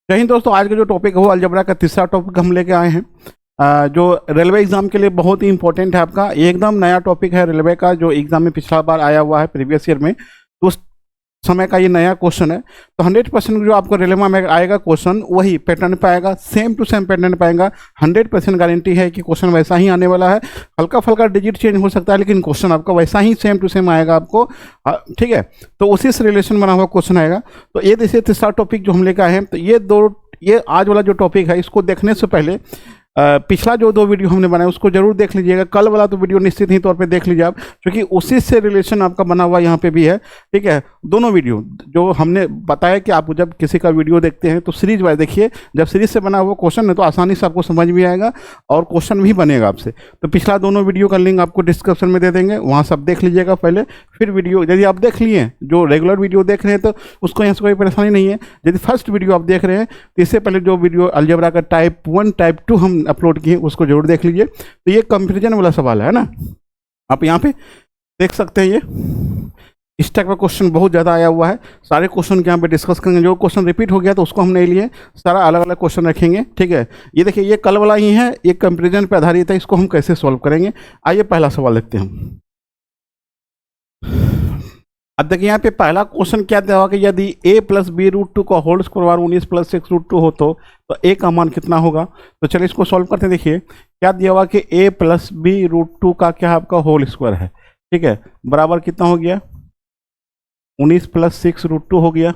जय हिंद दोस्तों, आज का जो टॉपिक है वो अलजबरा का तीसरा टॉपिक हम लेके आए हैं, जो रेलवे एग्जाम के लिए बहुत ही इंपॉर्टेंट है। आपका ये एकदम नया टॉपिक है रेलवे का, जो एग्जाम में पिछला बार आया हुआ है प्रीवियस ईयर में, तो उस समय का ये नया क्वेश्चन है। तो 100% जो आपको रेलवे में आएगा क्वेश्चन वही पैटर्न पे आएगा, सेम टू सेम पैटर्न पे आएगा। 100% गारंटी है कि क्वेश्चन वैसा ही आने वाला है। हल्का फल्का डिजिट चेंज हो सकता है, लेकिन क्वेश्चन आपका वैसा ही सेम टू सेम आएगा आपको। ठीक है, तो उसी से रिलेशन बना हुआ क्वेश्चन आएगा। तो ये देखिए तीसरा टॉपिक जो हम लेकर आए हैं, तो ये आज वाला जो टॉपिक है, इसको देखने से पहले पिछला जो 2 वीडियो हमने बनाया उसको जरूर देख लीजिएगा। कल वाला तो वीडियो निश्चित ही तौर पे देख लीजिए आप, क्योंकि उसी से रिलेशन आपका बना हुआ यहाँ पे भी है। ठीक है, दोनों वीडियो जो हमने बताया कि आप जब किसी का वीडियो देखते हैं तो सीरीज वाइज देखिए। जब सीरीज से बना हुआ क्वेश्चन है तो आसानी से आपको समझ भी आएगा और क्वेश्चन भी बनेगा आपसे। तो पिछला दोनों वीडियो का लिंक आपको डिस्क्रिप्शन में दे देंगे, वहाँ सब देख लीजिएगा पहले। फिर वीडियो यदि आप देख लिए, जो रेगुलर वीडियो देख रहे हैं तो उसको यहाँ से कोई परेशानी नहीं है। यदि फर्स्ट वीडियो आप देख रहे हैं तो इससे पहले जो वीडियो अलजबरा का टाइप 1 टाइप 2 हम अपलोड किए उसको जरूर देख लीजिए। तो ये कंपैरिजन वाला सवाल है ना, आप यहाँ पे देख सकते हैं। ये इस टाइप का क्वेश्चन बहुत ज़्यादा आया हुआ है। सारे क्वेश्चन के यहाँ पे डिस्कस करेंगे। जो क्वेश्चन रिपीट हो गया तो उसको हम नहीं लिए, सारा अलग अलग क्वेश्चन रखेंगे। ठीक है, ये देखिए ये कल वाला ही है, ये कंपैरिजन पे आधारित है। इसको हम कैसे सॉल्व करेंगे, आइए पहला सवाल देखते हैं हम। अब देखिए यहाँ पे पहला क्वेश्चन क्या दिया हुआ कि यदि a + b√2 का होल स्क्वायर 19 + 6√2 हो तो a का मान कितना होगा। तो चलिए इसको सॉल्व करते हैं। देखिए क्या दिया हुआ कि a + b√2 का क्या आपका होल स्क्वायर है। ठीक है, बराबर कितना हो गया, 19 + 6√2 हो गया।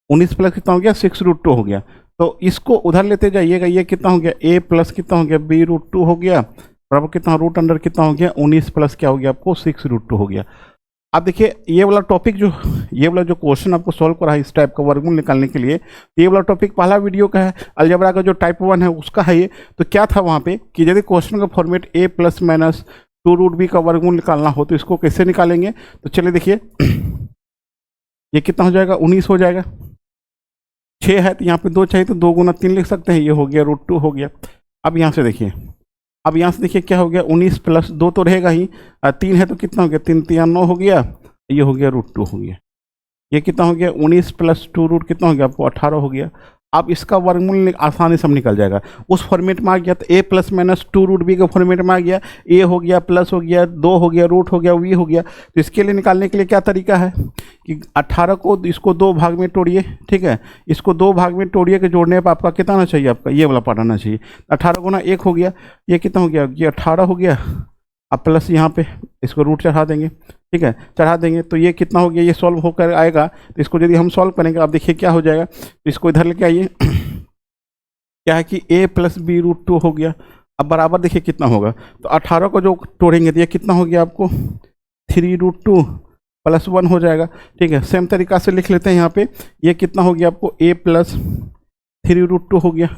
19 प्लस कितना हो गया, 6√2 हो गया। तो इसको उधर लेते जाइएगा, ये कितना हो गया, a प्लस कितना हो गया, b√2 हो गया, बराबर कितना रूट अंडर कितना हो गया, 19 प्लस क्या हो गया आपको 6√2 हो गया। अब देखिए ये वाला टॉपिक जो क्वेश्चन आपको सॉल्व करा है इस टाइप का वर्गमूल निकालने के लिए, तो ये वाला टॉपिक पहला वीडियो का है, अलजबरा का जो टाइप 1 है उसका है ये। तो क्या था वहाँ पे कि यदि क्वेश्चन का फॉर्मेट a ± 2√b का वर्गमूल निकालना हो तो इसको कैसे निकालेंगे। तो चलिए देखिए ये कितना हो जाएगा, 19 हो जाएगा। 6 है तो यहाँ पे 2 चाहिए तो 2 × 3 लिख सकते हैं, ये हो गया √2 हो गया। अब यहाँ से देखिए, क्या हो गया, 19 + 2 तो रहेगा ही, 3 है तो कितना हो गया, 3 × 3 = 9 हो गया, ये हो गया √2 हो गया। ये कितना हो गया, 19 + 2 रूट कितना हो गया आपको 18 हो गया। अब इसका वर्गमूल आसानी से निकल जाएगा। उस फॉर्मेट में आ गया तो a ± 2√b के फॉर्मेट में आ गया, a हो गया, प्लस हो गया, 2 हो गया, रूट हो गया, v हो गया। तो इसके लिए निकालने के लिए क्या तरीका है कि 18 को इसको 2 भाग में तोड़िए। ठीक है, इसको 2 भाग में तोड़िए कि जोड़ने पर आपका कितना आना चाहिए, आपका ये वाला पार्ट आना चाहिए। 18 गुना 1 हो गया, ये कितना हो गया, ये 18 हो गया। अब प्लस यहाँ पे इसको रूट चढ़ा देंगे। ठीक है, चढ़ा देंगे तो ये कितना हो गया, ये सॉल्व होकर आएगा। तो इसको यदि हम सॉल्व करेंगे, आप देखिए क्या हो जाएगा। तो इसको इधर लेके आइए, क्या है कि a + b√2 हो गया। अब बराबर देखिए कितना होगा, तो 18 को जो तोड़ेंगे तो ये कितना हो गया आपको 3√2 + 1 हो जाएगा। ठीक है, सेम तरीका से लिख लेते हैं यहाँ पे, ये कितना हो गया आपको a + 3√2 हो गया।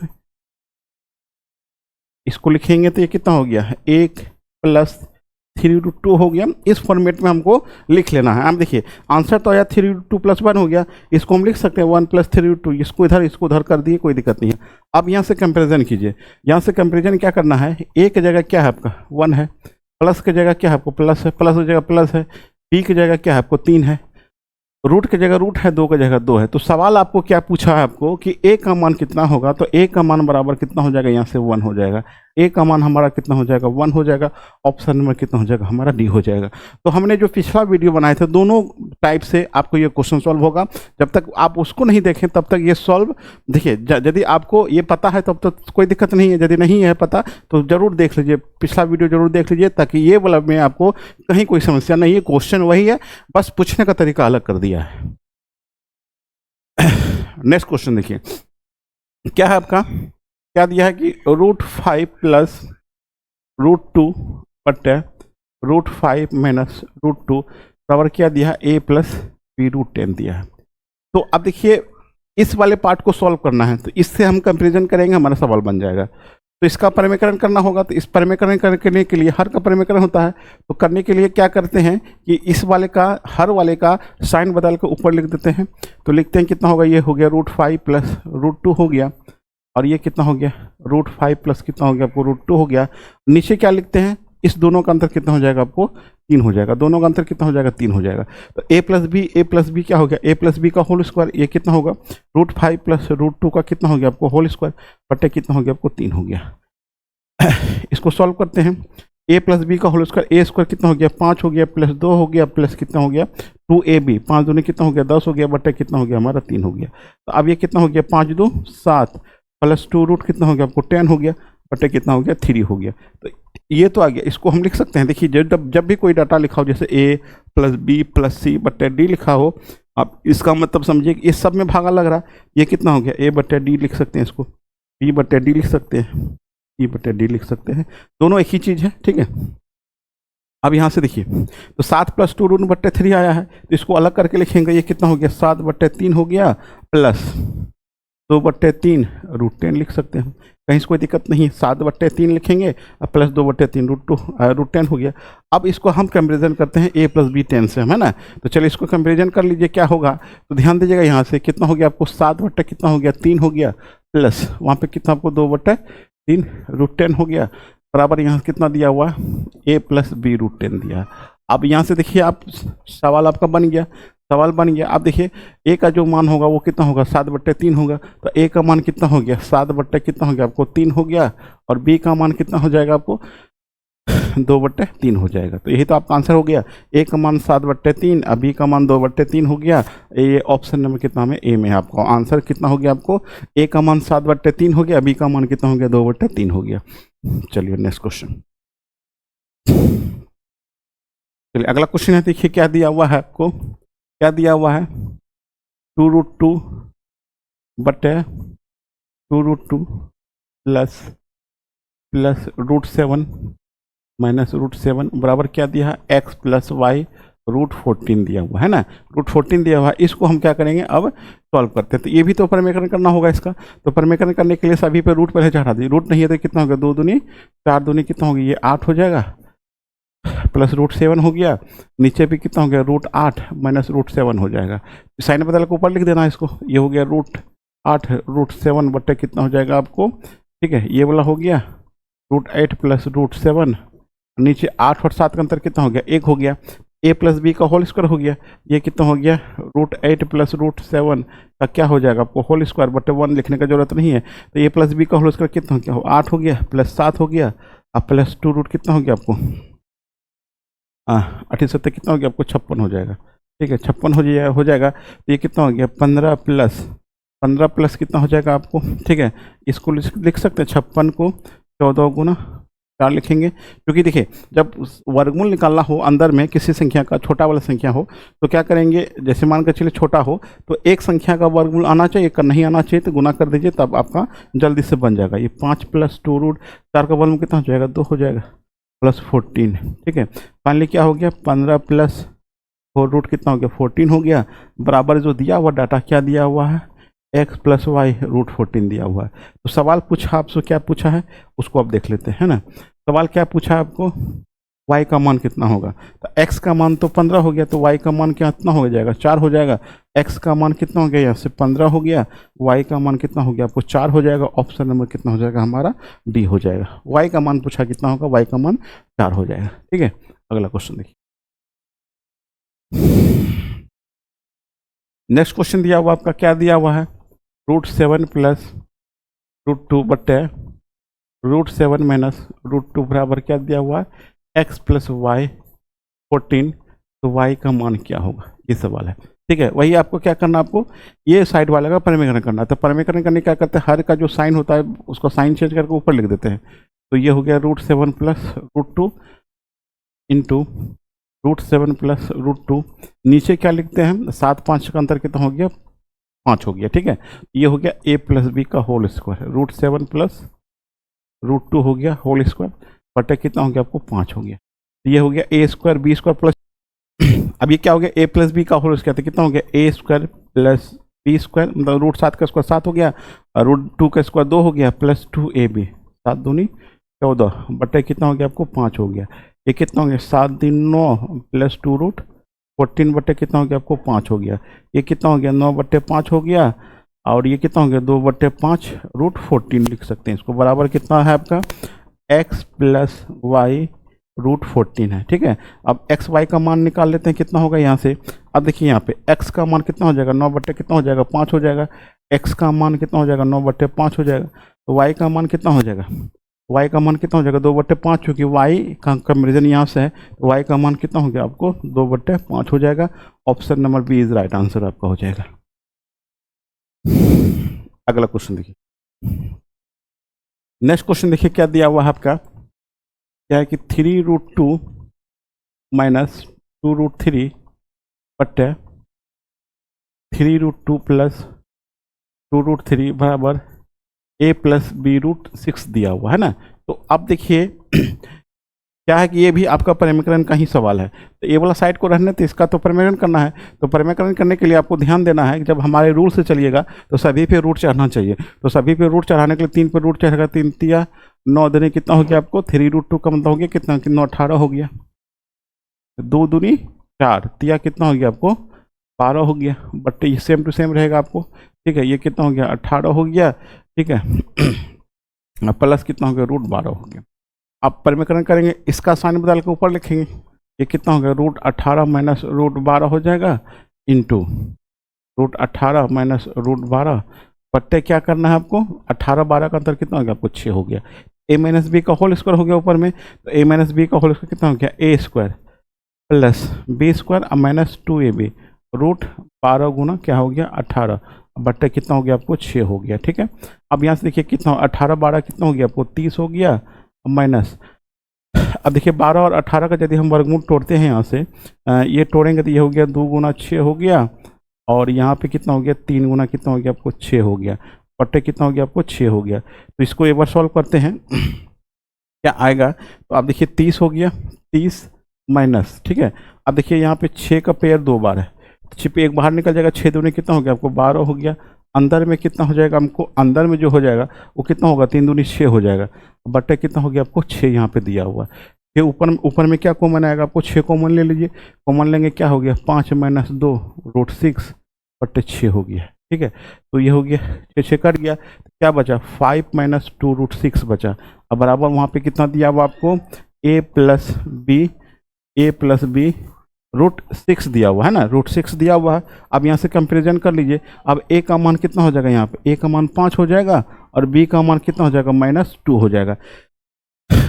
इसको लिखेंगे तो ये कितना हो गया, 1 + 3√2 हो गया। इस फॉर्मेट में हमको लिख लेना है। आप देखिए आंसर तो आया 3√2 + 1 हो गया, इसको हम लिख सकते हैं 1 + 3√2, इसको इधर कर दिए, कोई दिक्कत नहीं है। अब यहाँ से कंपैरिजन कीजिए। यहाँ से कंपैरिजन क्या करना है, a की जगह क्या है आपका 1 है, प्लस की जगह क्या है आपको प्लस है, प्लस की जगह प्लस है, b की जगह क्या है आपको 3 है, रूट की जगह रूट है, 2 की जगह 2 है। तो सवाल आपको क्या पूछा है आपको कि a का मान कितना होगा, तो a का मान बराबर कितना हो जाएगा, यहाँ से 1 हो जाएगा। a का मान हमारा कितना हो जाएगा, 1 हो जाएगा। ऑप्शन नंबर कितना हो जाएगा हमारा, डी हो जाएगा। तो हमने जो पिछला वीडियो बनाए थे दोनों टाइप से आपको ये क्वेश्चन सॉल्व होगा। जब तक आप उसको नहीं देखें तब तक ये सॉल्व देखिए, यदि आपको ये पता है तब तक कोई दिक्कत नहीं है, यदि नहीं है पता तो जरूर देख लीजिए, पिछला वीडियो जरूर देख लीजिए, ताकि ये वाला में आपको कहीं कोई समस्या नहीं है। क्वेश्चन वही है, बस पूछने का तरीका अलग कर दिया है। नेक्स्ट क्वेश्चन देखिए क्या है आपका, क्या दिया है कि √5 + √2 बटे √5 - √2 बराबर क्या दिया है, a + b√10 दिया है। तो अब देखिए इस वाले पार्ट को सॉल्व करना है, तो इससे हम कंपैरिजन करेंगे, हमारा सवाल बन जाएगा। तो इसका परिमेकरण करना होगा, तो इस परिमेकरण करने के लिए हर का परिमेकरण होता है। तो करने के लिए क्या करते हैं कि इस वाले का हर वाले का साइन बदल के ऊपर लिख देते हैं। तो लिखते हैं कितना होगा, ये हो गया √5 + √2 हो गया, और ये कितना हो गया √5 + कितना हो गया आपको √2 हो गया। नीचे क्या लिखते हैं, इस दोनों का अंतर कितना हो जाएगा आपको 3 हो जाएगा, दोनों का अंतर कितना हो जाएगा 3 हो जाएगा। तो ए प्लस बी क्या हो गया, ए प्लस बी का होल स्क्वायर, ये कितना होगा √5 प्लस √2 का कितना हो गया आपको होल स्क्वायर, बटे कितना हो गया आपको 3 हो गया। इसको सॉल्व करते हैं, ए प्लस बी का होल स्क्वायर, ए स्क्वायर कितना हो गया 5 हो गया, प्लस 2 हो गया, प्लस कितना हो गया 2ab, 5 दूनी कितना हो गया 10 हो गया, बटे कितना हो गया हमारा 3 हो गया। तो अब ये कितना हो गया 5 2 7 प्लस 2 रूट कितना हो गया आपको 10 हो गया, बटे कितना हो गया 3 हो गया। तो ये तो आ गया, इसको हम लिख सकते हैं। देखिए जब भी कोई डाटा लिखा हो, जैसे ए प्लस बी प्लस सी बटे डी लिखा हो, आप इसका मतलब समझिए कि इस सब में भागा लग रहा, ये कितना हो गया ए बटे डी लिख सकते हैं, इसको बी बटे डी लिख सकते हैं, ई बटे डी लिख सकते हैं, दोनों एक ही चीज़ है, ठीक है। अब यहाँ से देखिए, तो 7 प्लस 2 रूट बट्टे 3 आया है, तो इसको अलग करके लिखेंगे, ये कितना हो गया 7 बट्टे 3 हो गया, प्लस 2 बट्टे 3 √10 लिख सकते हैं, कहीं से कोई दिक्कत नहीं है। 7 बट्टे 3 लिखेंगे और प्लस 2 बट्टे 3 √10 हो गया। अब इसको हम कंपेरिजन करते हैं a प्लस बी 10 से, है ना। तो चलिए इसको कंपेरिजन कर लीजिए, क्या होगा, तो ध्यान दीजिएगा यहाँ से कितना हो गया आपको 7 बट्टे कितना हो गया 3 हो गया, प्लस वहाँ पे कितना आपको 2 बट्टे 3 √10 हो गया, बराबर यहाँ कितना दिया हुआ a प्लस बी √10 दिया। अब यहाँ से देखिए आप सवाल आपका बन गया, सवाल बन गया। आप देखिए ए का जो मान होगा वो कितना होगा 7 बट्टे 3 होगा, तो ए का मान कितना हो गया 7 बट्टे कितना हो गया आपको 3 हो गया, और बी का मान कितना हो जाएगा आपको 2 बट्टे 3 हो जाएगा। तो यही तो आपका आंसर हो गया, ए का मान 7 बट्टे 3 और बी का मान 2 बट्टे 3 हो गया। ये ऑप्शन नंबर कितना में ए में आपको आंसर कितना हो गया, आपको ए का मान 7 बट्टे 3 हो गया, बी का मान कितना हो गया 2 बट्टे 3 हो गया। चलिए नेक्स्ट क्वेश्चन, चलिए अगला क्वेश्चन है, देखिए क्या दिया हुआ है आपको, क्या दिया हुआ है 2√2 बटे 2√2 प्लस √7 माइनस √7 बराबर क्या दिया है x प्लस वाई √14 दिया हुआ है ना, √14 दिया हुआ है। इसको हम क्या करेंगे अब सॉल्व करते हैं। तो ये भी तो परमेकरण करना होगा इसका, तो परमेकरण करने के लिए सभी पे रूट पहले चढ़ा दी, रूट नहीं है तो कितना हो गया 2 दूनी 4 दूनी कितना हो गया ये 8 हो जाएगा, प्लस √7 हो गया, नीचे भी कितना हो गया √8 माइनस √7 हो जाएगा। साइन बदल के ऊपर लिख देना इसको, ये हो गया √8 √7 बट्टे कितना हो जाएगा आपको, ठीक है, ये वाला हो गया √8 प्लस √7, नीचे 8 और 7 का अंतर कितना हो गया 1 हो गया, a प्लस बी का होल स्क्वायर हो गया, ये कितना हो गया √8 प्लस √7 का क्या हो जाएगा आपको होल स्क्वायर बटे 1 लिखने का जरूरत नहीं है। तो a प्लस बी का होल स्क्वायर कितना हो गया 8 हो गया, प्लस 7 हो गया, अब प्लस 2 रूट कितना हो गया आपको 78 कितना हो गया आपको 56 हो जाएगा, ठीक है 56 हो जाएगा। तो ये कितना हो गया 15 प्लस कितना हो जाएगा आपको, ठीक है, इसको लिख सकते हैं 56 को 14 गुना 4 लिखेंगे, क्योंकि देखिए जब वर्गमूल निकालना हो अंदर में किसी संख्या का, छोटा वाला संख्या हो तो क्या करेंगे, जैसे मान कर चलिए छोटा हो तो एक संख्या का वर्गमूल आना चाहिए, नहीं आना चाहिए तो गुना कर दीजिए, तब आपका जल्दी से बन जाएगा। ये 5 प्लस 2 रूट 4 का वर्गमूल कितना हो जाएगा 2 हो जाएगा, प्लस 14, ठीक है। फाइनली क्या हो गया 15 प्लस 4 रूट कितना हो गया 14 हो गया, बराबर जो दिया हुआ डाटा क्या दिया हुआ है x प्लस वाई √14 दिया हुआ है। तो सवाल पूछा आपसे, क्या पूछा है उसको आप देख लेते हैं ना। सवाल क्या पूछा है आपको, y का मान कितना होगा, तो x का मान तो 15 हो गया, तो y का मान कितना हो जाएगा 4 हो जाएगा, x का मान कितना हो गया यहाँ से 15 हो गया, y का मान कितना हो गया आपको 4 हो जाएगा, ऑप्शन नंबर कितना हो जाएगा हमारा डी हो जाएगा। y का मान पूछा कितना होगा, y का मान 4 हो जाएगा, ठीक है। अगला क्वेश्चन देखिए, नेक्स्ट क्वेश्चन दिया हुआ आपका क्या दिया हुआ है √7 प्लस √2 बटे √7 माइनस √2 बराबर क्या दिया हुआ है x प्लस वाई 14, तो y का मान क्या होगा ये सवाल है, ठीक है। वही आपको क्या करना, आपको ये साइड वाले का परमीकरण करना है। तो परमीकरण करने क्या करते हैं, हर का जो साइन होता है उसका साइन चेंज करके ऊपर लिख देते हैं। तो ये हो गया √7 प्लस √2 इंटू √7 प्लस √2, नीचे क्या लिखते हैं 7 5 का अंतर कितना हो गया 5 हो गया, ठीक है। ये हो गया a प्लस बी का होल स्क्वायर, √7 प्लस √2 हो गया होल स्क्वायर बटे कितना हो गया आपको 5 हो गया। ये हो गया a square B square plus अब ये क्या हो गया a प्लस बी का होल स्क्वायर, तो कितना हो गया a square plus B square, मतलब √7 का स्क्वायर 7 हो गया, और √2 का स्क्वायर 2 हो गया, प्लस 2ab 7 दूनी 14 बटे कितना हो गया आपको 5 हो गया। ये कितना हो गया 7 दिन 9 प्लस 2 रूट 14 बटे कितना हो गया आपको 5 हो गया। ये कितना हो गया 9 बटे 5 हो गया, और ये कितना हो गया 2 बटे 5 √14 लिख सकते हैं इसको, बराबर कितना है आपका x प्लस वाई √14 है, ठीक है। अब एक्स वाई का मान निकाल लेते हैं, कितना होगा यहाँ से। अब देखिए यहाँ पे एक्स का मान कितना हो जाएगा, 9/, कितना हो जाएगा 5 हो जाएगा। एक्स का मान कितना हो जाएगा, 9/5 हो जाएगा। तो वाई का मान कितना हो जाएगा, वाई का मान कितना हो जाएगा 2/5, क्योंकि वाई का कंपेरिजन यहाँ से है, तो वाई का मान कितना हो गया आपको 2/5 हो जाएगा। Option number B is right answer आपका हो जाएगा। अगला क्वेश्चन देखिए, नेक्स्ट क्वेश्चन देखिए क्या दिया हुआ है आपका, क्या है कि 3√2 माइनस 2√3 बट्टे 3√2 प्लस 2√3 बराबर a प्लस b√6 दिया हुआ है ना। तो अब देखिए क्या है कि ये भी आपका परिमीकरण का ही सवाल है, तो ये वाला साइड को रहने तो इसका तो परिमीकरण करना है। तो परिमीकरण करने के लिए आपको ध्यान देना है कि जब हमारे रूल से चलिएगा तो सभी पे रूट चढ़ना चाहिए। तो सभी पे रूट चढ़ाने के लिए 3 पे रूट चढ़ेगा, 3 तिया 9 दूनी कितना हो गया आपको 3√2 का मतलब हो गया कितना, 9 18 हो गया, 2 दूनी 4 तिया कितना हो गया आपको 12 हो गया, बट ये सेम टू सेम रहेगा आपको, ठीक है। ये कितना हो गया 18 हो गया, ठीक है। प्लस कितना हो गया √12 हो गया। अब परिमीकरण करेंगे, इसका साइन बदल के ऊपर लिखेंगे, ये कितना हो गया √18 माइनस √12 हो जाएगा इंटू √18 माइनस √12 बट्टे क्या करना है आपको 18 12 का अंतर कितना हो गया आपको 6 हो गया। a माइनस बी का होल स्क्वायर हो गया ऊपर में, तो a माइनस बी का होल स्क्वायर कितना हो गया a² plus b² minus 2ab √12 गुना क्या हो गया 18 बट्टे कितना हो गया आपको 6 हो गया, ठीक है। अब यहाँ से देखिए कितना 18 12 कितना हो गया आपको 30 हो गया माइनस, अब देखिए 12 और 18 का यदि हम वर्गमूल तोड़ते हैं यहाँ से ये तोड़ेंगे तो ये हो गया 2 गुना 6 हो गया, और यहाँ पे कितना हो गया 3 गुना कितना हो गया आपको 6 हो गया, बट्टे कितना हो गया आपको 6 हो गया। तो इसको एक बार सॉल्व करते हैं क्या आएगा, तो आप देखिए 30 हो गया 30 माइनस, ठीक है। अब देखिए यहाँ पे 6 का पेयर 2 बार है, 6 पे एक बाहर निकल जाएगा, 6 दूनी कितना हो गया आपको 12 हो गया, अंदर में कितना हो जाएगा हमको, अंदर में जो हो जाएगा वो कितना होगा 3 दूनी 6 हो जाएगा, बट्टे कितना हो गया आपको 6 यहाँ पे दिया हुआ। फिर ऊपर में क्या कॉमन आएगा आपको 6 कॉमन ले लीजिए, कॉमन लेंगे क्या हो गया 5 माइनस 2 √6 बट्टे 6 हो गया, ठीक है। तो ये हो गया 6 कट गया, तो क्या बचा 5 माइनस 2 √6 बचा। अब बराबर वहाँ पे कितना दिया हुआ आपको a प्लस बी √6 दिया हुआ है ना, √6 दिया हुआ है। अब यहाँ से कंपेरिजन कर लीजिए, अब a का मान कितना हो जाएगा, यहाँ पे a का मान 5 हो जाएगा और b का मान कितना हो जाएगा -2 हो जाएगा।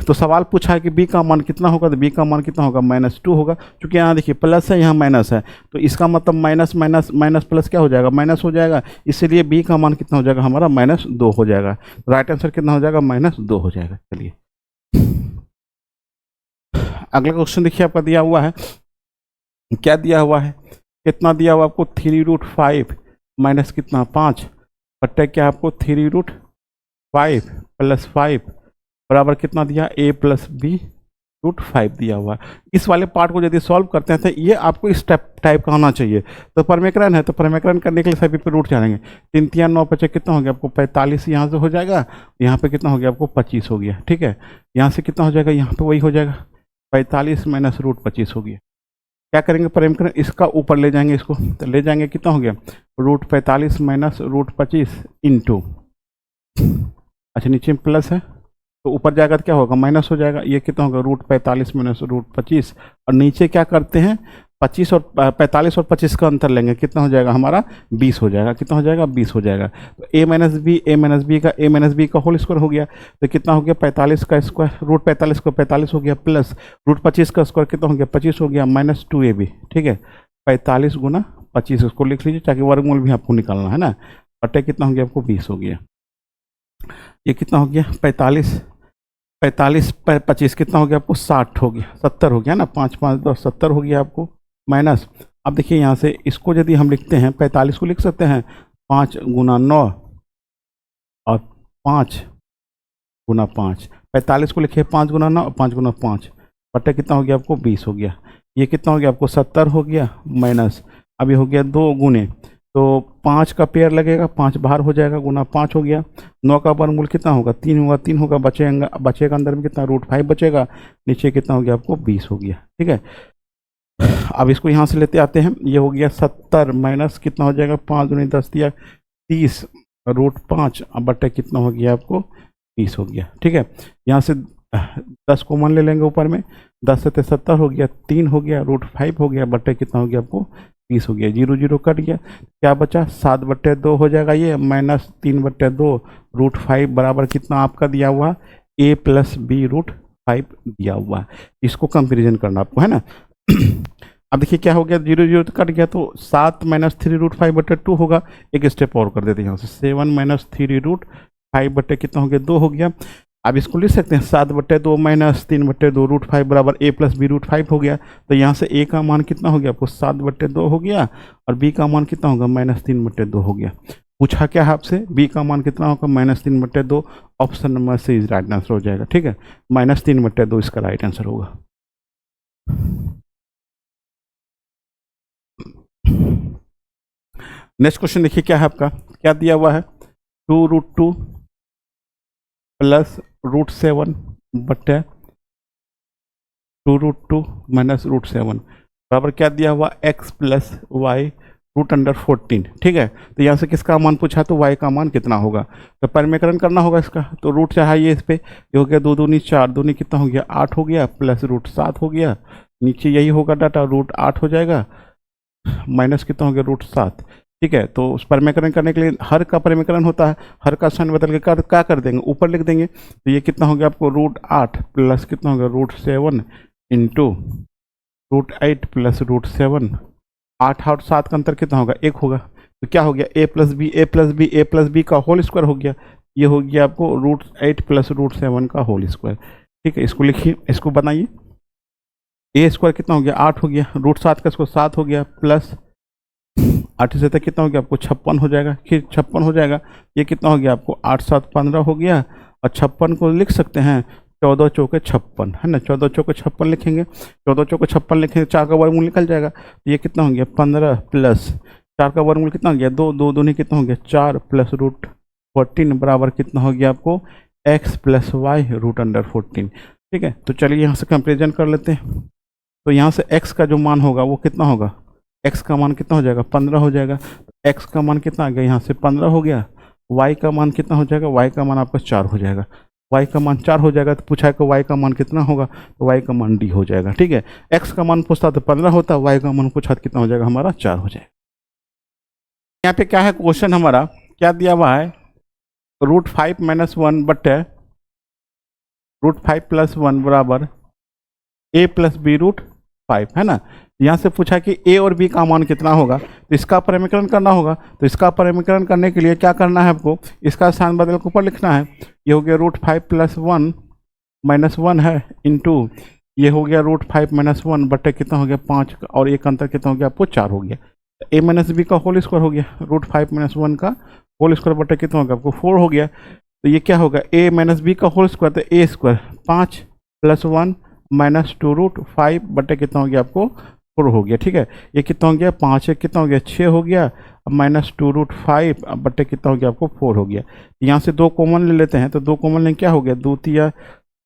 तो सवाल पूछा है कि b का मान कितना होगा, तो b का मान कितना होगा -2 होगा, क्योंकि यहाँ देखिए प्लस है यहाँ माइनस है, तो इसका मतलब माइनस माइनस माइनस प्लस क्या हो जाएगा माइनस हो जाएगा, इसलिए b का मान कितना हो जाएगा हमारा -2 हो जाएगा। राइट आंसर कितना हो जाएगा -2 हो जाएगा। चलिए अगला क्वेश्चन देखिए आपका दिया हुआ है, क्या दिया हुआ है, कितना दिया हुआ आपको 3√5 माइनस कितना 5 बट्टे क्या आपको 3√5 प्लस 5 बराबर कितना दिया a प्लस b√5 दिया हुआ है। इस वाले पार्ट को यदि सॉल्व करते हैं तो ये आपको इस टाइप का होना चाहिए। तो परिमीकरण है, तो परिमीकरण करने के लिए सभी पे रूट चढ़ेंगे, 3 3 9 5 कितना हो गया आपको 45 यहाँ से हो जाएगा, यहाँ पे कितना हो गया आपको 25 हो गया, ठीक है। यहाँ से कितना हो जाएगा, यहाँ पे वही हो जाएगा 45 माइनस √25 हो गया। क्या करेंगे परिमीकरण, इसका ऊपर ले जाएंगे, इसको तो ले जाएंगे कितना हो गया √45 माइनस √25 इंटू, अच्छा नीचे में प्लस है तो ऊपर जाएगा तो क्या होगा माइनस हो जाएगा, ये कितना होगा √45 माइनस √25, और नीचे क्या करते हैं 25 और 45 और 25 का अंतर लेंगे, कितना हो जाएगा हमारा 20 हो जाएगा, कितना हो जाएगा 20 हो जाएगा। तो a माइनस बी का होल स्क्वायर हो गया, तो कितना हो गया 45 का स्क्वायर √45 का 45 हो गया, प्लस √25 का स्क्वायर कितना हो गया 25 हो गया, -2ab, ठीक है। 45 गुना 25 उसको लिख लीजिए ताकि वर्गमूल भी आपको निकालना है ना, बटे कितना हो गया आपको 20 हो गया। ये कितना हो गया 45 25 कितना हो गया आपको 60 हो गया, 70 हो गया ना, 5 5 10 70 हो गया आपको, माइनस। अब देखिए यहाँ से इसको यदि हम लिखते हैं 45 को लिख सकते हैं 5 गुना 9 और 5 गुना 5, 45 को लिखिए 5 गुना 9 और 5 गुना 5 बटे कितना हो गया आपको 20 हो गया। ये कितना हो गया आपको 70 हो गया, माइनस अब ये हो गया 2 गुने, तो 5 का पेयर लगेगा, 5 बाहर हो जाएगा, गुना 5 हो गया, 9 का वर्गमूल कितना होगा 3 होगा, बचेगा अंदर में कितना √5 बचेगा, नीचे कितना हो गया आपको 20 हो गया, ठीक है। अब इसको यहाँ से लेते आते हैं, ये हो गया 70 माइनस कितना हो जाएगा 5 दूनी 10 दिया 30 √5 अब बटे कितना हो गया आपको 20 हो गया, ठीक है। यहाँ से 10 कॉमन ले लेंगे ऊपर में, 10 से 70 हो गया, 3 हो गया, √5 हो गया, बटे कितना हो गया आपको 30 हो गया, 0 0 कट गया, क्या बचा 7/2 हो जाएगा ये, -3/2 √5 बराबर कितना आपका दिया हुआ a + b √5 दिया हुआ है। इसको कंपेरिजन करना आपको है ना। अब देखिए क्या हो गया, 0 0 तो कट गया, तो 7 - 3 √5/2 होगा। एक स्टेप और कर देते हैं यहाँ से, 7 - 3 √5 बटे कितना हो गया 2 हो गया। अब इसको लिख सकते हैं 7/2 - 3/2 √5 बराबर a + b √5 हो गया। तो यहाँ से a का मान कितना हो गया आपको 7/2 हो गया, और b का मान कितना होगा -3/2 हो गया। पूछा क्या है आपसे, b का मान कितना होगा -3/2। ऑप्शन नंबर से इज राइट आंसर हो जाएगा। ठीक है, -3/2 इसका राइट आंसर होगा। नेक्स्ट क्वेश्चन देखिए क्या है आपका, क्या दिया हुआ है 2√2 + √7 बटे 2√2 - √7 बराबर क्या दिया हुआ x + y √14। ठीक है, तो यहाँ से किसका मान पूछा, तो y का मान कितना होगा, तो परिमेकरण करना होगा इसका। तो रूट चढ़ाइए इस पे, ये हो गया 2 दूनी 4, दूनी कितना हो गया 8 हो गया, प्लस √7 हो गया, नीचे यही होगा डाटा √8 हो जाएगा, माइनस कितना हो गया √7। ठीक है, तो उस परिमेकरण करने के लिए हर का परिमेकरण होता है, हर का साइन बदल के क्या कर देंगे ऊपर लिख देंगे। तो ये कितना हो गया आपको √8 प्लस कितना हो गया √7 इंटू √8 प्लस √7, 8 और 7 का अंतर कितना होगा 1 होगा। तो क्या हो गया a + b का होल स्क्वायर हो गया, ये हो गया आपको √8 प्लस √7 का होल स्क्वायर। ठीक है, इसको लिखिए, इसको बनाइए, a स्क्वायर कितना हो गया 8 हो गया, √7 का इसको 7 हो गया, प्लस 8 से तक कितना हो गया आपको 56 हो जाएगा, फिर 56 हो जाएगा, ये कितना हो गया आपको 8 7 15 हो गया, और 56 को लिख सकते हैं 14 चौके 56 है ना, 14 चौके 56 लिखेंगे, 14 चौके 56 लिखेंगे, 4 का वर्गमूल निकल जाएगा, तो ये कितना हो गया 15 प्लस 4 का वर्गमूल कितना हो गया 2, 2 दूनी कितना हो गया 4 प्लस √14 बराबर कितना हो गया आपको x + y √14। ठीक है, तो चलिए यहाँ से कंपेरिजन कर लेते हैं। तो यहाँ से x का जो मान होगा वो कितना होगा, x का मान कितना हो जाएगा 15 हो जाएगा, x का मान कितना आ गया यहाँ से 15 हो गया, y का मान कितना हो जाएगा, y का मान आपका 4 हो जाएगा, y का मान 4 हो जाएगा। तो पूछा है कि y का मान कितना होगा, तो y का मान d हो जाएगा। ठीक है, x का मान पूछता तो 15 होता, y का मान पूछा तो कितना हो जाएगा हमारा 4 हो जाएगा। यहाँ पे क्या है क्वेश्चन हमारा, क्या दिया हुआ है √5 - 1 बटे √5 + 1 बराबर a + b √5 है ना। यहाँ से पूछा कि a और b का मान कितना होगा, तो इसका परिमेकरण करना होगा। तो इसका परिमेकरण करने के लिए क्या करना है आपको, इसका स्थान बदल के ऊपर लिखना है, ये हो गया √5 + 1 - 1 है, इंटू ये हो गया √5 - 1 बटे कितना हो गया 5, और एक अंतर कितना हो गया आपको 4 हो गया, a - b का होल स्क्वायर हो गया, √5 - 1 का होल स्क्वायर बटे कितना हो गया आपको 4 हो गया। तो ये क्या होगा a - b का होल स्क्वायर, तो a स्क्वायर 5 + 1 - 2 √5 बटे कितना हो गया आपको 4 हो गया। ठीक है, ये कितना हो गया 5 कितना हो गया 6 हो गया, -2 √5 बटे कितना हो गया आपको 4 हो गया। यहाँ से 2 कॉमन ले लेते हैं, तो 2 कॉमन लें क्या हो गया 2 तिया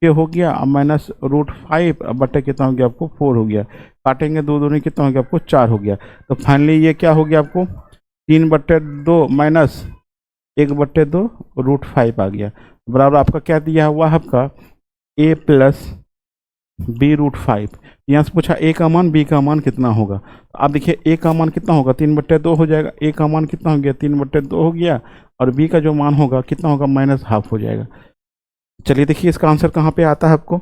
6 हो गया, -√5 बटे कितना हो गया आपको 4 हो गया, काटेंगे 2 दूनी कितना हो गया आपको 4 हो गया। तो फाइनली ये क्या हो गया आपको 3/2 माइनस 1/2 √5 आ गया, बराबर आपका क्या दिया हुआ है आपका a + b √5। यहाँ से पूछा a का मान b का मान कितना होगा, तो आप देखिए a का मान कितना होगा 3/2 हो जाएगा, a का मान कितना हो गया 3/2 हो गया, और b का जो मान होगा कितना होगा -½ हो जाएगा। चलिए देखिए इसका आंसर कहाँ पे आता है आपको,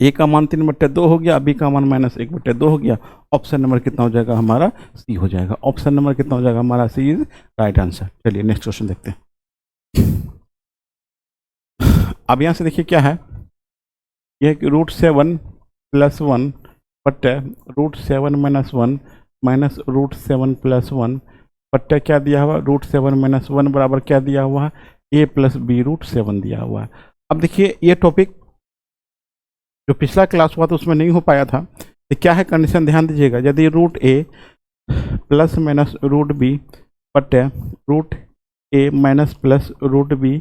a का मान 3/2 हो गया, b का मान -1/2 हो गया। ऑप्शन नंबर कितना हो जाएगा हमारा सी हो जाएगा, ऑप्शन नंबर कितना हो जाएगा हमारा सी इज राइट आंसर। चलिए नेक्स्ट क्वेश्चन देखते हैं। अब यहाँ से देखिए क्या है, यह √7 + 1 बट्टे √7 - 1 माइनस √7 + 1 बट्टे क्या दिया हुआ √7 - 1 बराबर क्या दिया हुआ है a + b √7 दिया हुआ है। अब देखिए ये टॉपिक जो पिछला क्लास हुआ था उसमें नहीं हो पाया था, तो क्या है कंडीशन ध्यान दीजिएगा, यदि √a ± √b बट्टे √a minus plus √b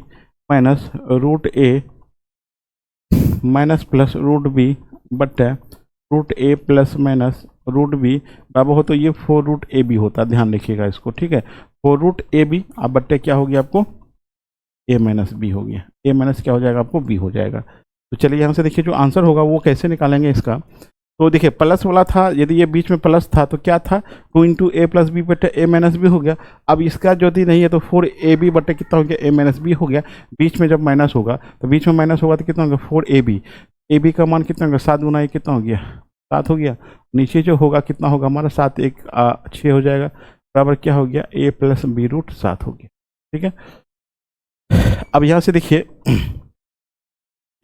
minus √a minus plus √b बट्टे √a प्लस माइनस √b बराबर हो, तो ये 4√ab होता है, ध्यान रखिएगा इसको। ठीक है, 4√ab अब बट्टे क्या हो गया आपको a - b हो गया, a माइनस क्या हो जाएगा आपको b हो जाएगा। तो चलिए यहाँ से देखिए जो आंसर होगा वो कैसे निकालेंगे इसका। तो देखिए प्लस वाला था, यदि ये बीच में प्लस था तो क्या था, 2 इंटू ए प्लस बी बटे ए माइनस बी हो गया। अब इसका यदि नहीं है तो 4 ए बी बटे कितना हो गया, ए माइनस बी हो गया। बीच में जब माइनस होगा तो बीच में माइनस होगा तो कितना हो गया, 4 ए बी का मान कितना होगा, 7 गुना ए कितना हो गया, 7 हो गया। नीचे जो होगा कितना होगा हमारा, 7 1 6 हो जाएगा, बराबर क्या हो गया, ए प्लस बी रूट 7 हो गया। ठीक है, अब यहाँ से देखिए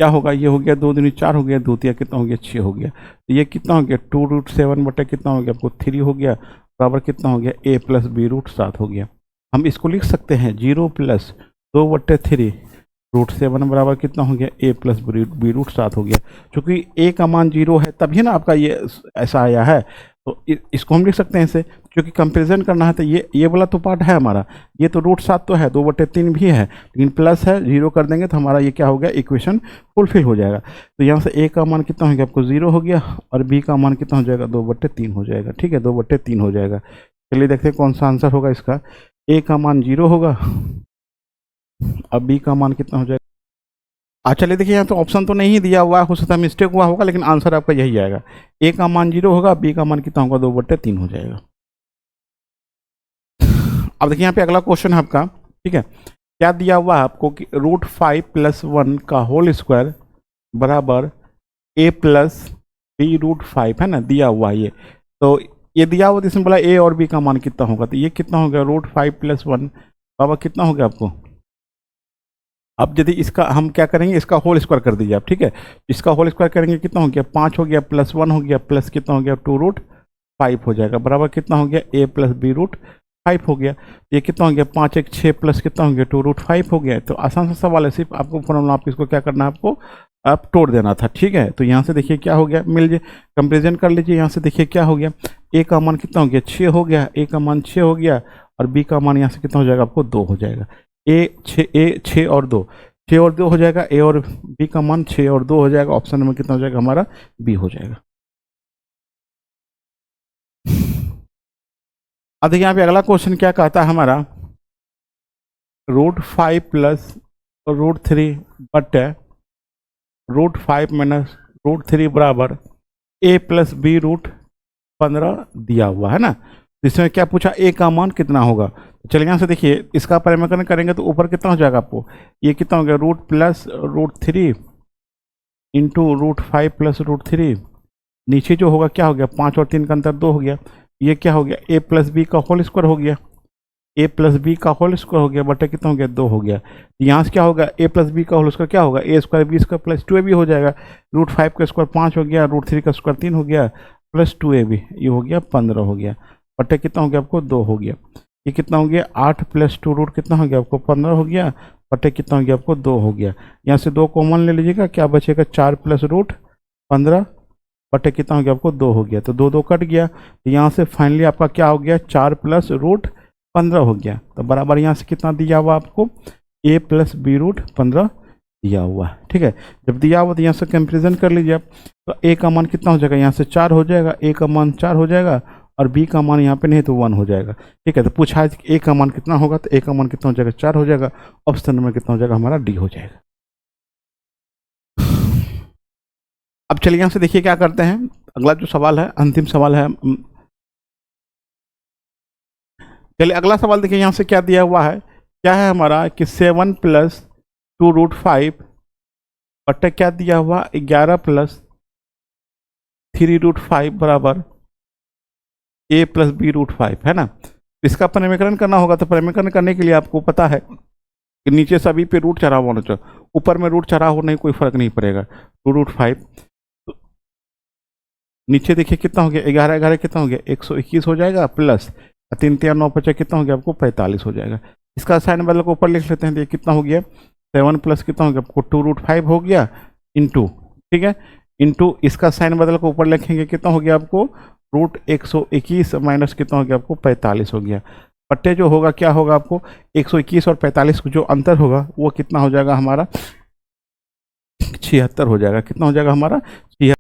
क्या होगा, ये हो गया 2 दूनी 4 हो गया, 2 तिया कितना हो गया, 6 हो गया। तो ये कितना हो गया, 2 रूट 7 बटे कितना हो गया आपको, 3 हो गया, बराबर कितना हो गया, ए प्लस बी रूट 7 हो गया। हम इसको लिख सकते हैं 0 प्लस 2 बटे 3 रूट 7 बराबर कितना हो गया, ए प्लस बी रूट 7 हो गया। चूंकि ए का मान 0 है तभी ना आपका ये ऐसा आया है, तो इसको हम लिख सकते हैं ऐसे, क्योंकि कंपेरिजन करना है तो ये वाला तो पार्ट है हमारा, ये तो रूट 7 तो है, 2/3 भी है, लेकिन प्लस है, 0 कर देंगे तो हमारा ये क्या हो गया, इक्वेशन फुलफिल हो जाएगा। तो यहाँ से ए का मान कितना हो गया आपको, 0 हो गया, और बी का मान कितना हो जाएगा, 2/3 हो जाएगा। ठीक है, 2/3 हो जाएगा। चलिए देखते हैं कौन सा आंसर होगा इसका। ए का मान 0 होगा, अब बी का मान कितना हो जाएगा। चलिए देखिए यहाँ तो ऑप्शन तो नहीं दिया हुआ है, हो सकता है मिस्टेक हुआ होगा, लेकिन आंसर आपका यही आएगा। ए का मान 0 होगा, बी का मान कितना होगा, 2/3 हो जाएगा। अब देखिए यहाँ पे अगला क्वेश्चन है आपका। ठीक है, क्या दिया हुआ है आपको कि √5 + 1 का होल स्क्वायर बराबर a प्लस बी रूट 5 है ना, दिया हुआ ये। तो ये दिया हुआ, इसमें बोला a और b का मान कितना होगा, तो ये कितना हो गया, √5 + 1 बराबर कितना हो गया आपको। अब यदि इसका हम क्या करेंगे, इसका होल स्क्वायर कर दीजिए आप। ठीक है, इसका होल स्क्वायर करेंगे कितना हो गया, 5 हो गया, प्लस 1 हो गया, प्लस कितना हो गया, 2√5 हो जाएगा, बराबर कितना हो गया, a प्लस बी रूट 5 हो गया। ये कितना हो गया, 5 1 6 प्लस कितना हो गया, 2√5 हो गया। तो आसान सा सवाल है, सिर्फ आपको फॉर्मूला आप इसको क्या करना है, आपको आप तोड़ देना था। ठीक है, तो यहाँ से देखिए क्या हो गया, मिल जाए कंपेरिजन कर लीजिए। यहाँ से देखिए क्या हो गया, ए का मान कितना हो गया, 6 हो गया, ए का मान 6 हो गया, और बी का मान यहाँ से कितना हो जाएगा आपको, 2 हो जाएगा। ए 6 और 2, 6 और 2 हो जाएगा, ए और बी का मान 6 और 2 हो जाएगा। ऑप्शन नंबर कितना हो जाएगा हमारा, बी हो जाएगा। अब देखिए यहाँ पे अगला क्वेश्चन क्या कहता है हमारा, √5 + √3 बटे √5 माइनस √3 बराबर a प्लस बी रूट 15 दिया हुआ है ना। तो इसमें क्या पूछा, a का मान कितना होगा। तो चलिए यहाँ से देखिए, इसका परिमाण करेंगे तो ऊपर कितना हो जाएगा आपको, ये कितना हो गया, रूट प्लस √3 इंटू √5 + √3, नीचे जो होगा क्या हो गया, 5 और 3 का अंतर 2 हो गया। ये क्या हो गया, a प्लस बी का होल स्क्वायर हो गया, a प्लस बी का होल स्क्वायर हो गया, बटे कितना हो गया, 2 हो गया। यहाँ से क्या होगा, a प्लस बी का होल स्क्वायर क्या होगा, a square B square plus 2ab हो जाएगा। √5 का स्क्वायर 5 हो गया, √3 का स्क्वायर 3 हो गया, प्लस 2ab, ये हो गया 15 हो गया, बटे कितना हो गया आपको, 2 हो गया। ये कितना हो गया, 8 + 2 रूट कितना हो गया आपको, 15 हो गया, बटे कितना हो गया आपको, 2 हो गया। यहाँ से 2 कॉमन ले लीजिएगा, क्या बचेगा, 4 + √15 बटे कितना हो गया आपको, 2 हो गया। तो 2 2 कट गया, तो यहाँ से फाइनली आपका क्या हो गया, 4 + √15 हो गया। तो बराबर यहाँ से कितना दिया हुआ आपको, a प्लस बी रूट 15 दिया हुआ है। ठीक है, जब दिया हुआ तो यहाँ से कंपेरिजन कर लीजिए आप। तो a का मान कितना हो जाएगा, यहाँ से 4 हो जाएगा, a का मान 4 हो जाएगा, और b का मान यहाँ पे नहीं तो 1 हो जाएगा। ठीक है, तो पूछा है कि a का मान कितना होगा, तो a का मान कितना हो जाएगा, 4 हो जाएगा। ऑप्शन नंबर कितना हो जाएगा हमारा, डी हो जाएगा। अब चलिए यहाँ से देखिए क्या करते हैं, अगला जो सवाल है, अंतिम सवाल है। चलिए अगला सवाल देखिए, यहाँ से क्या दिया हुआ है, क्या है हमारा कि 7 + 2√5 बटे क्या दिया हुआ, 11 + 3√5 बराबर a प्लस बी रूट 5 है ना। इसका परिमेकरण करना होगा, तो परिमेकरण करने के लिए आपको पता है कि नीचे सभी पे रूट चढ़ा हुआ होना चाहिए, ऊपर में रूट चढ़ा हो नहीं, कोई फर्क नहीं पड़ेगा। 2√5 नीचे देखिए कितना हो गया, 11 11 कितना हो गया, 121 हो जाएगा, प्लस 3 3 9 5 कितना हो गया आपको, 45 हो जाएगा। इसका साइन बदल को ऊपर लिख लेते हैं, तो ये कितना हो गया, 7 प्लस कितना हो गया आपको, 2√5 हो गया इंटू, ठीक है, इंटू इसका साइन बदल को ऊपर लिखेंगे, कितना हो गया आपको, √121 माइनस कितना हो गया आपको, 45 हो गया। पट्टे जो होगा क्या होगा आपको, 121 और 45 को जो अंतर होगा वो कितना हो जाएगा हमारा, 76 हो जाएगा। कितना हो जाएगा हमारा, 76।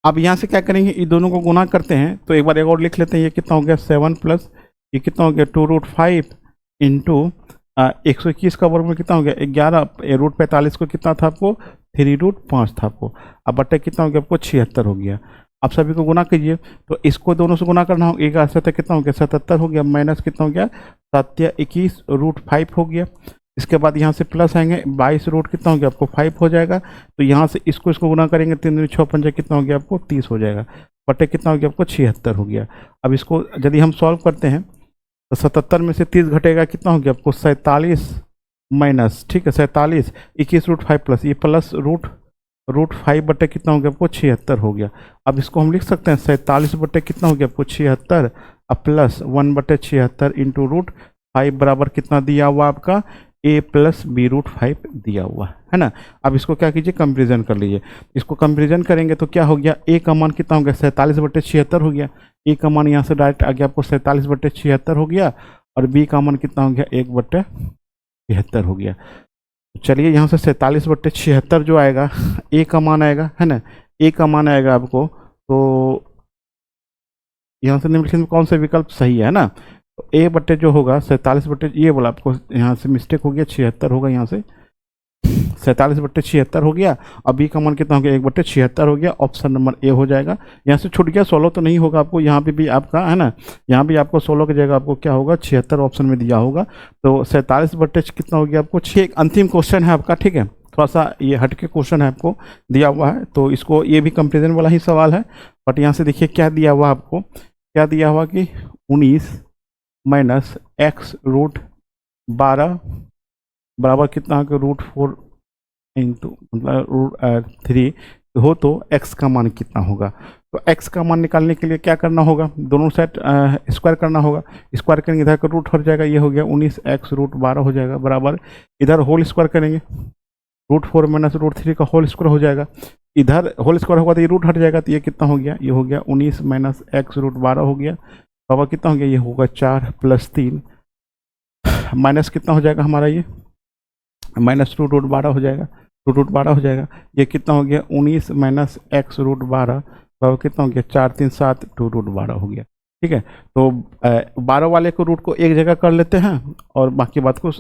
अब यहाँ से क्या करेंगे, इन दोनों को गुना करते हैं, तो एक बार एक और लिख लेते हैं, ये कितना हो गया 7 प्लस ये कितना हो गया 2√5 इंटू 121 का वर्गमूल कितना हो गया 11, √45 को कितना था आपको 3√5 था आपको। अब बट्टे कितना हो गया आपको 76 हो गया। आप सभी को गुना कीजिए, तो इसको दोनों से गुना करना हो, 1 कितना हो गया 77 हो गया, माइनस कितना हो गया 7 √5 हो गया। इसके बाद यहाँ से प्लस आएंगे 22 रूट कितना हो गया आपको 5 हो जाएगा। तो यहाँ से इसको गुना करेंगे 3 दूनी 6 पंजे कितना हो गया आपको 30 हो जाएगा, बटे कितना हो गया आपको 76 हो गया। अब इसको यदि हम सॉल्व करते हैं तो 77 में से 30 घटेगा कितना हो गया आपको 47 माइनस, ठीक है 47, 21√5 प्लस ये प्लस √5 बटे कितना हो गया आपको 76 हो गया। अब इसको हम लिख सकते हैं 47 बटे कितना हो गया आपको 76 अब प्लस 1/76 इंटू √5 बराबर कितना दिया हुआ आपका a + b√5 दिया हुआ है ना। अब इसको क्या कीजिए कंपेरिजन कर लीजिए। इसको कंपेरिजन करेंगे तो क्या हो गया, a का मान कितना हो गया 47/76 हो गया। a का मान यहाँ से डायरेक्ट आ गया आपको 47/76 हो गया, और b का मान कितना हो गया 1/73 हो गया। चलिए यहाँ से 47/76 जो आएगा a का मान आएगा है ना, a का मान आएगा आपको, तो यहाँ से निम्नलिखित में कौन सा विकल्प सही है ना। तो a बट्टे जो होगा 47 बट्टे ये बोला आपको, यहाँ से मिस्टेक हो गया 76 होगा, यहाँ से 47/76 हो गया। अब b का मान कितना हो गया 1/76 हो गया, ऑप्शन नंबर ए हो जाएगा। यहाँ से छूट गया 16 तो नहीं होगा आपको, यहाँ पे भी आपका है ना, यहाँ भी आपको 16 की जगह आपको क्या होगा 76 ऑप्शन में दिया होगा। तो 47 बट्टे कितना हो गया आपको 6। एक अंतिम क्वेश्चन है आपका, ठीक है, थोड़ा सा ये हटके क्वेश्चन है आपको दिया हुआ है, तो इसको ये भी कंपेरिजन वाला ही सवाल है। बट यहाँ से देखिए क्या दिया हुआ आपको, क्या दिया हुआ कि 19 माइनस x√12 बराबर कितना होगा √4 इंटू मतलब √3 हो, तो x का मान कितना होगा। तो x का मान निकालने के लिए क्या करना होगा, दोनों सेट स्क्वायर करना होगा। स्क्वायर करेंगे इधर का रूट हट जाएगा, ये हो गया 19x√12 हो जाएगा, बराबर इधर होल स्क्वायर करेंगे √4 माइनस √3 का होल स्क्वायर हो जाएगा। इधर होल स्क्वायर होगा तो ये रूट हट जाएगा, तो ये कितना हो गया, ये हो गया 19 माइनस x√12 हो गया, बाबा कितना हो गया, ये होगा 4 + 3 माइनस कितना हो जाएगा हमारा, ये माइनस √12 हो जाएगा, √12 हो जाएगा। ये कितना हो गया 19 माइनस x√12 बाबा कितना हो गया 4 3 7 2√12 हो गया। ठीक है, तो 12 वाले को रूट को एक जगह कर लेते हैं और बाकी बात को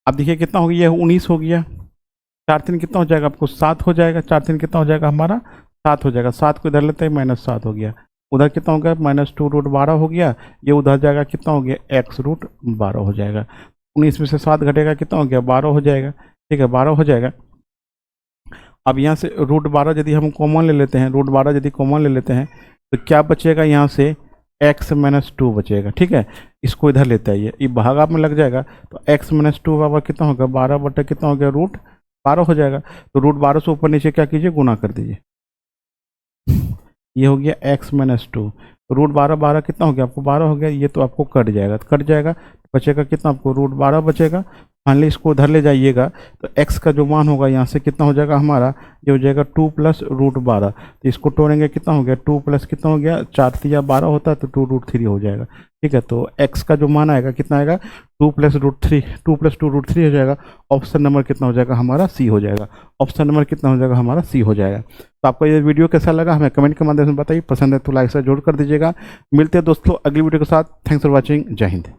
अब देखिए कितना हो गया, 19 हो गया, 4 3 कितना हो जाएगा आपको 7 हो जाएगा, 4 3 कितना हो जाएगा हमारा 7 हो जाएगा, 7 को इधर लेते हैं -7 हो गया, उधर कितना हो गया -2√12 हो गया, ये उधर जाएगा कितना हो गया x√12 हो जाएगा। 19 में से 7 घटेगा कितना हो गया 12 हो जाएगा। ठीक है, 12 हो जाएगा। अब यहाँ से √12 यदि हम कॉमन ले लेते हैं, √12 यदि कॉमन ले लेते हैं तो क्या बचेगा, यहाँ से x-2 बचेगा। ठीक है, इसको इधर लेते आइए, ये भागा में लग जाएगा, तो x-2 बराबर कितना होगा 12 बटा कितना हो गया √12 हो जाएगा। तो √12 से ऊपर नीचे क्या कीजिए गुना कर दीजिए, ये हो गया x-2, √12 12 कितना हो गया आपको 12 हो गया, ये तो आपको कट जाएगा, बचेगा कितना आपको √12 बचेगा। फाइनली इसको उधर ले जाइएगा तो x का जो मान होगा यहाँ से कितना हो जाएगा हमारा, ये हो जाएगा 2 + √12, तो इसको तोड़ेंगे कितना हो गया 2 प्लस कितना हो गया 4 3 12 होता है तो 2√3 हो जाएगा। ठीक है, तो x का जो मान आएगा कितना आएगा 2 + √3 हो जाएगा। ऑप्शन नंबर कितना हो जाएगा हमारा सी हो जाएगा, ऑप्शन नंबर कितना हो जाएगा हमारा सी हो जाएगा। तो आपको ये वीडियो कैसा लगा हमें कमेंट के माध्यम से बताइए, पसंद है तो लाइक से जोड़ कर दीजिएगा। मिलते हैं दोस्तों अगली वीडियो के साथ, थैंक्स फॉर वॉचिंग, जय हिंद।